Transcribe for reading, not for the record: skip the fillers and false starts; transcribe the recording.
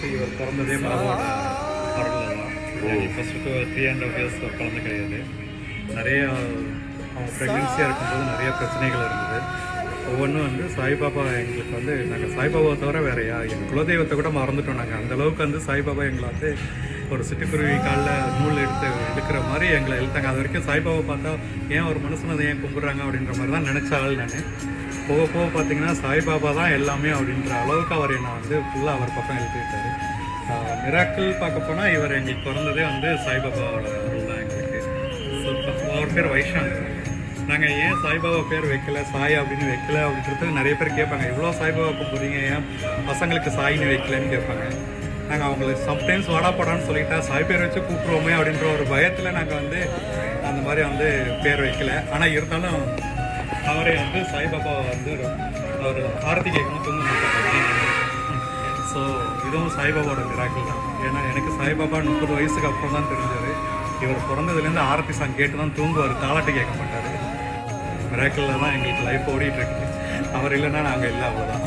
Actually இவர் பிறந்ததே பாபாவோட அருளில் தான். ஃபஸ்ட்டு 3.5 இயர்ஸ் குழந்தை கிடையாது. நிறைய அவங்க ப்ரெக்னென்சியாக இருக்கும்போது நிறைய பிரச்சனைகள் இருந்தது. ஒவ்வொன்றும் வந்து சாய்பாபா எங்களுக்கு வந்து நாங்கள் சாய்பாபாவை தவிர வேறையா எங்கள் குலதெய்வத்தை கூட மறந்துட்டோம். நாங்கள் அந்தளவுக்கு வந்து சாய்பாபா எங்களை வந்து ஒரு சிட்டுக்குருவி காலில் நூல் எடுத்து இழுக்கிற மாதிரி எங்களை இழுத்தாங்க. அது வரைக்கும் சாய்பாபா பார்த்தா ஏன் ஒரு மனுஷனை ஏன் கும்பிட்றாங்க அப்படின்ற மாதிரி தான் நினச்ச ஆள் நான். போக போக பார்த்தீங்கன்னா சாய்பாபா தான் எல்லாமே அப்படின்ற அளவுக்கு அவர் என்னை வந்து ஃபுல்லாக அவர் பக்கம் இழுத்துக்கிட்டாரு. மிராக்கிள் பார்க்க போனால் இவர் எங்களுக்கு பிறந்ததே வந்து சாய்பாபாவோட அருள் தான் எங்களுக்கு. ஸோ அவர் பேர் வைஷாந்த். நாங்கள் ஏன் சாய்பாபா பேர் வைக்கல, சாய் அப்படின்னு வைக்கல அப்படின்றது நிறைய பேர் கேட்பாங்க. இவ்வளோ சாய்பாபா கும்பிட்றீங்க, ஏன் பசங்களுக்கு சாயின்னு வைக்கலன்னு கேட்பாங்க. நாங்கள் அவங்களுக்கு சம்டைம்ஸ் வாடாப்படான்னு சொல்லிட்டா சாய் பேர் வச்சு கூப்பிடுவோமே அப்படின்ற ஒரு பயத்தில் நாங்கள் வந்து அந்த மாதிரி வந்து பேர் வைக்கல. ஆனால் இருந்தாலும் அவரே வந்து சாய்பாபா வந்து அவர் ஆரத்தி கேட்கணும் தூங்க மாட்டாங்க. ஸோ இதுவும் சாய்பாபாவோட மிராக்கிள் தான். ஏன்னா எனக்கு சாய்பாபா 30 வயசுக்கு அப்புறம் தான் தெரிஞ்சார். இவர் பிறந்ததுலேருந்து ஆரத்தி சாங் கேட்டு தான் தூங்குவார், தாளாட்டி கேட்க மாட்டார். மிராக்கிளில் தான் எங்களுக்கு லைஃப் ஓடிட்டுருக்கு. அவர் இல்லைன்னா நாங்கள் இல்லை, அவ்வளோதான்.